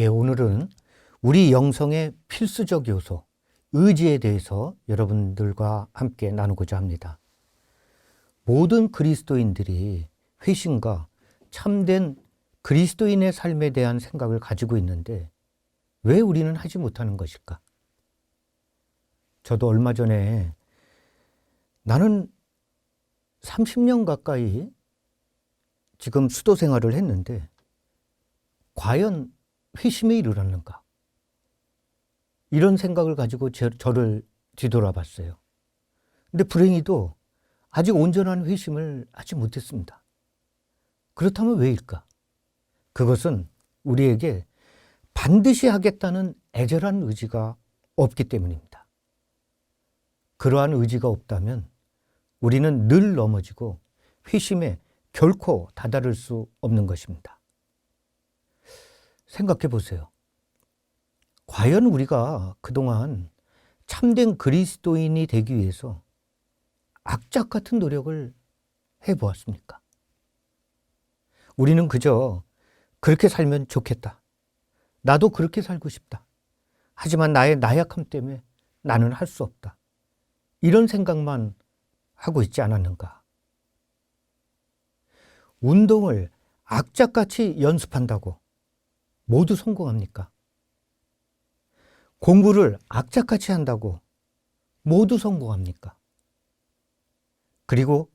오늘은 우리 영성의 필수적 요소, 의지에 대해서 여러분들과 함께 나누고자 합니다. 모든 그리스도인들이 회심과 참된 그리스도인의 삶에 대한 생각을 가지고 있는데 왜 우리는 하지 못하는 것일까? 저도 얼마 전에 나는 30년 가까이 지금 수도 생활을 했는데 과연 회심에 이르렀는가? 이런 생각을 가지고 저를 뒤돌아봤어요. 근데 불행히도 아직 온전한 회심을 하지 못했습니다. 그렇다면 왜일까? 그것은 우리에게 반드시 하겠다는 애절한 의지가 없기 때문입니다. 그러한 의지가 없다면 우리는 늘 넘어지고 회심에 결코 다다를 수 없는 것입니다. 생각해 보세요. 과연 우리가 그동안 참된 그리스도인이 되기 위해서 악착 같은 노력을 해보았습니까? 우리는 그저 그렇게 살면 좋겠다. 나도 그렇게 살고 싶다. 하지만 나의 나약함 때문에 나는 할 수 없다. 이런 생각만 하고 있지 않았는가? 운동을 악착같이 연습한다고 모두 성공합니까? 공부를 악착같이 한다고 모두 성공합니까? 그리고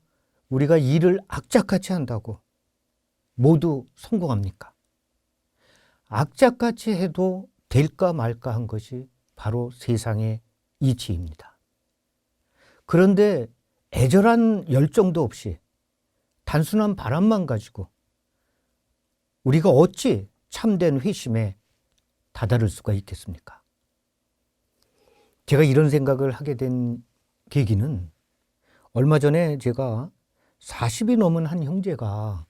우리가 일을 악착같이 한다고 모두 성공합니까? 악착같이 해도 될까 말까 한 것이 바로 세상의 이치입니다. 그런데 애절한 열정도 없이 단순한 바람만 가지고 우리가 어찌 참된 회심에 다다를 수가 있겠습니까? 제가 이런 생각을 하게 된 계기는 얼마 전에 제가 40이 넘은 한 형제가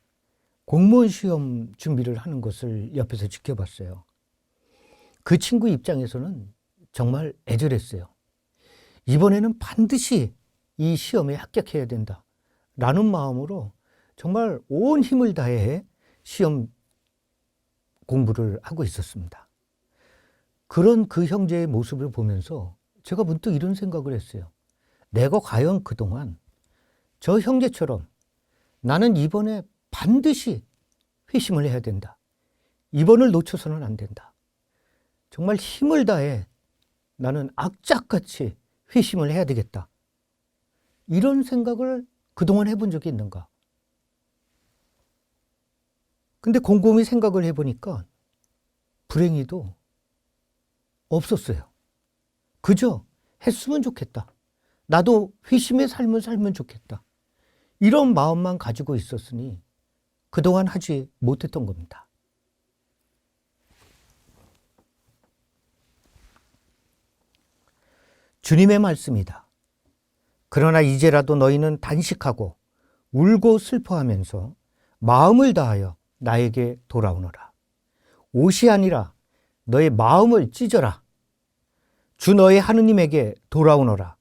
공무원 시험 준비를 하는 것을 옆에서 지켜봤어요. 그 친구 입장에서는 정말 애절했어요. 이번에는 반드시 이 시험에 합격해야 된다 라는 마음으로 정말 온 힘을 다해 시험 공부를 하고 있었습니다. 그런 그 형제의 모습을 보면서 제가 문득 이런 생각을 했어요. 내가 과연 그동안 저 형제처럼 나는 이번에 반드시 회심을 해야 된다. 이번을 놓쳐서는 안 된다. 정말 힘을 다해 나는 악착같이 회심을 해야 되겠다. 이런 생각을 그동안 해본 적이 있는가? 근데 곰곰이 생각을 해보니까 불행히도 없었어요. 그저 했으면 좋겠다. 나도 회심의 삶을 살면 좋겠다. 이런 마음만 가지고 있었으니 그동안 하지 못했던 겁니다. 주님의 말씀이다. 그러나 이제라도 너희는 단식하고 울고 슬퍼하면서 마음을 다하여 나에게 돌아오너라. 옷이 아니라 너의 마음을 찢어라. 주 너의 하느님에게 돌아오너라.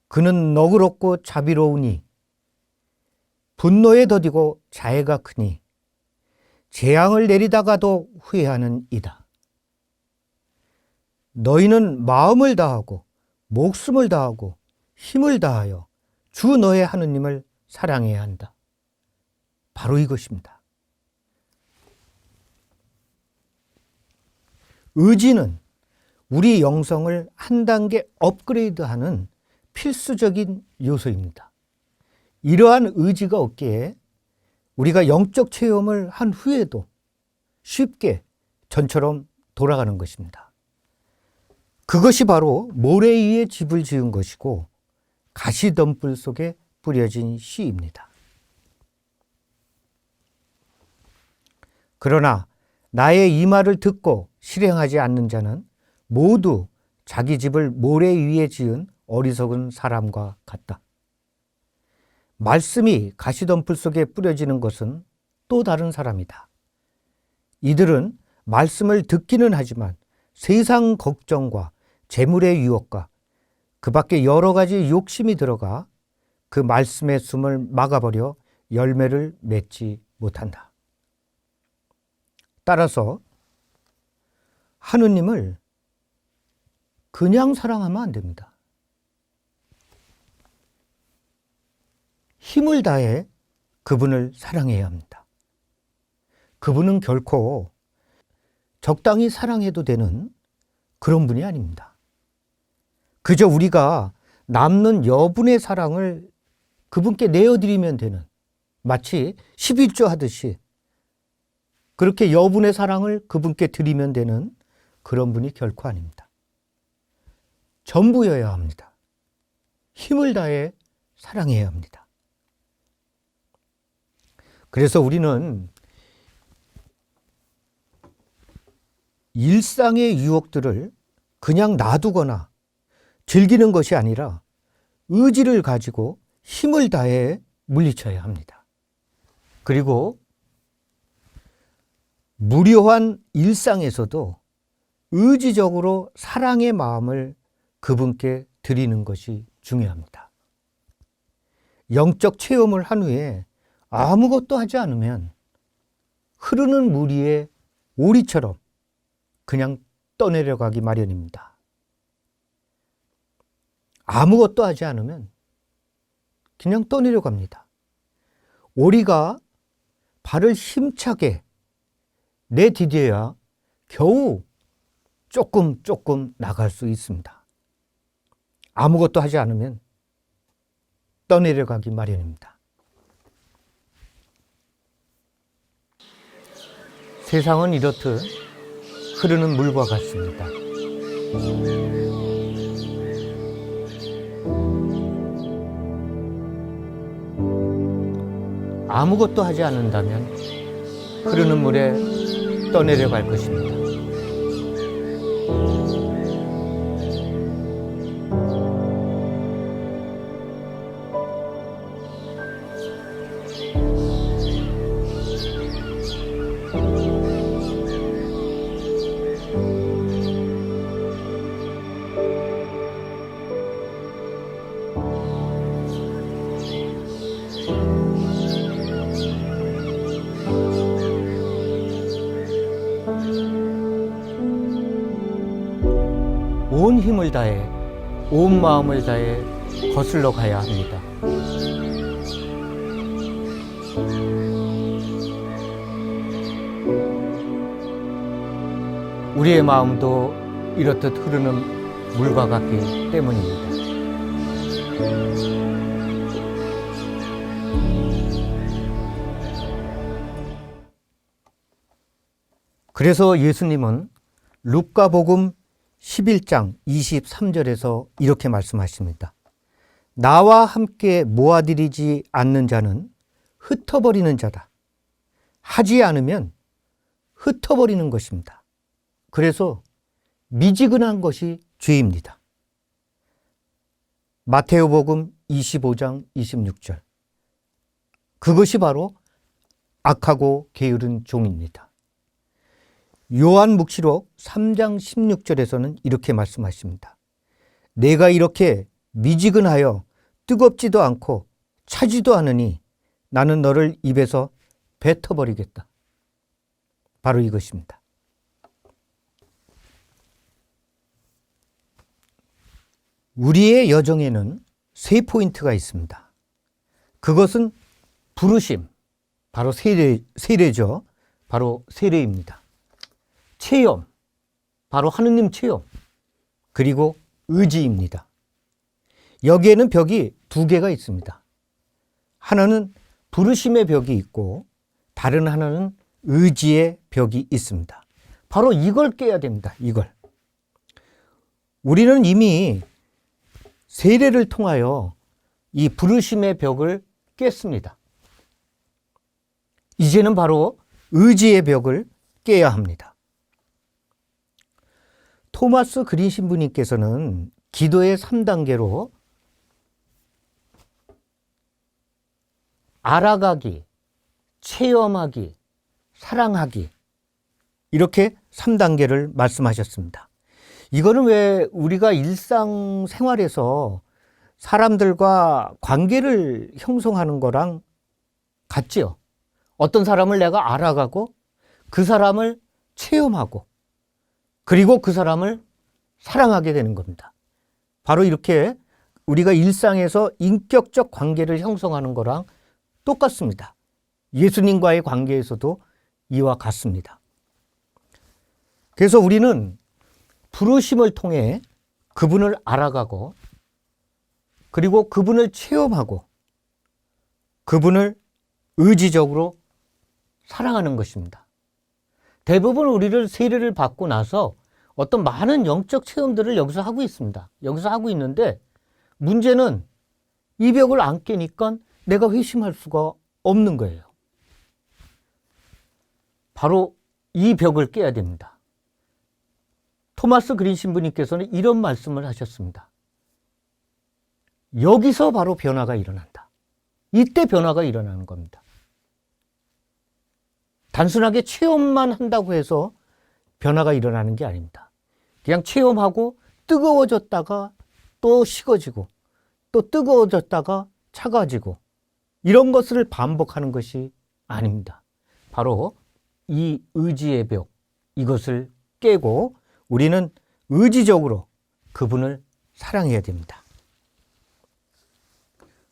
그는 너그럽고 자비로우니 분노에 더디고 자애가 크니 재앙을 내리다가도 후회하는 이다. 너희는 마음을 다하고 목숨을 다하고 힘을 다하여 주 너의 하느님을 사랑해야 한다. 바로 이것입니다. 의지는 우리 영성을 한 단계 업그레이드하는 필수적인 요소입니다. 이러한 의지가 없기에 우리가 영적 체험을 한 후에도 쉽게 전처럼 돌아가는 것입니다. 그것이 바로 모래 위에 집을 지은 것이고 가시덤불 속에 뿌려진 씨입니다. 그러나 나의 이 말을 듣고 실행하지 않는 자는 모두 자기 집을 모래 위에 지은 어리석은 사람과 같다. 말씀이 가시덤불 속에 뿌려지는 것은 또 다른 사람이다. 이들은 말씀을 듣기는 하지만 세상 걱정과 재물의 유혹과 그 밖에 여러 가지 욕심이 들어가 그 말씀의 숨을 막아버려 열매를 맺지 못한다. 따라서 하느님을 그냥 사랑하면 안 됩니다. 힘을 다해 그분을 사랑해야 합니다. 그분은 결코 적당히 사랑해도 되는 그런 분이 아닙니다. 그저 우리가 남는 여분의 사랑을 그분께 내어드리면 되는, 마치 11조 하듯이 그렇게 여분의 사랑을 그분께 드리면 되는 그런 분이 결코 아닙니다. 전부여야 합니다. 힘을 다해 사랑해야 합니다. 그래서 우리는 일상의 유혹들을 그냥 놔두거나 즐기는 것이 아니라 의지를 가지고 힘을 다해 물리쳐야 합니다. 그리고 무료한 일상에서도 의지적으로 사랑의 마음을 그분께 드리는 것이 중요합니다. 영적 체험을 한 후에 아무것도 하지 않으면 흐르는 물 위에 오리처럼 그냥 떠내려가기 마련입니다. 아무것도 하지 않으면 그냥 떠내려갑니다. 오리가 발을 힘차게 내디뎌야 겨우 조금 나갈 수 있습니다. 아무것도 하지 않으면 떠내려가기 마련입니다. 세상은 이렇듯 흐르는 물과 같습니다. 아무것도 하지 않는다면 흐르는 물에 떠내려갈 것입니다. 온 힘을 다해, 온 마음을 다해 거슬러 가야 합니다. 우리의 마음도 이렇듯 흐르는 물과 같기 때문입니다. 그래서 예수님은 루카복음 11장 23절에서 이렇게 말씀하십니다. 나와 함께 모아들이지 않는 자는 흩어버리는 자다. 하지 않으면 흩어버리는 것입니다. 그래서 미지근한 것이 죄입니다. 마테오복음 25장 26절. 그것이 바로 악하고 게으른 종입니다. 요한묵시록 3장 16절에서는 이렇게 말씀하십니다. 내가 이렇게 미지근하여 뜨겁지도 않고 차지도 않으니 나는 너를 입에서 뱉어버리겠다. 바로 이것입니다. 우리의 여정에는 3포인트가 있습니다. 그것은 부르심, 바로 세례죠. 바로 세례입니다. 체험, 바로 하느님 체험, 그리고 의지입니다. 여기에는 벽이 2개가 있습니다. 하나는 부르심의 벽이 있고 다른 하나는 의지의 벽이 있습니다. 바로 이걸 깨야 됩니다. 이걸. 우리는 이미 세례를 통하여 이 부르심의 벽을 깼습니다. 이제는 바로 의지의 벽을 깨야 합니다. 토마스 그린 신부님께서는 기도의 3단계로 알아가기, 체험하기, 사랑하기, 이렇게 3단계를 말씀하셨습니다. 이거는 왜 우리가 일상생활에서 사람들과 관계를 형성하는 거랑 같지요? 어떤 사람을 내가 알아가고 그 사람을 체험하고 그리고 그 사람을 사랑하게 되는 겁니다. 바로 이렇게 우리가 일상에서 인격적 관계를 형성하는 거랑 똑같습니다. 예수님과의 관계에서도 이와 같습니다. 그래서 우리는 부르심을 통해 그분을 알아가고 그리고 그분을 체험하고 그분을 의지적으로 사랑하는 것입니다. 대부분 우리를 세례를 받고 나서 어떤 많은 영적 체험들을 여기서 하고 있습니다. 여기서 하고 있는데 문제는 이 벽을 안 깨니까 내가 회심할 수가 없는 거예요. 바로 이 벽을 깨야 됩니다. 토마스 그린 신부님께서는 이런 말씀을 하셨습니다. 여기서 바로 변화가 일어난다. 이때 변화가 일어나는 겁니다. 단순하게 체험만 한다고 해서 변화가 일어나는 게 아닙니다. 그냥 체험하고 뜨거워졌다가 또 식어지고 또 뜨거워졌다가 차가워지고 이런 것을 반복하는 것이 아닙니다. 바로 이 의지의 벽, 이것을 깨고 우리는 의지적으로 그분을 사랑해야 됩니다.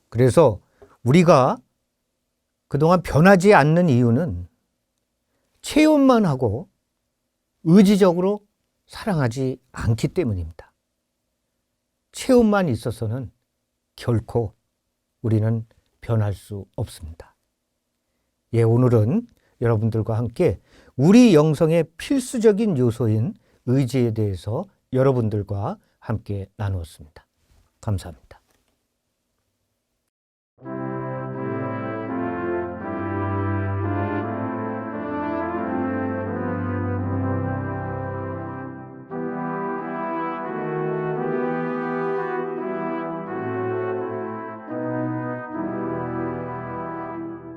그래서 우리가 그동안 변하지 않는 이유는 체험만 하고 의지적으로 사랑하지 않기 때문입니다. 체험만 있어서는 결코 우리는 변할 수 없습니다. 예, 오늘은 여러분들과 함께 우리 영성의 필수적인 요소인 의지에 대해서 여러분들과 함께 나누었습니다. 감사합니다.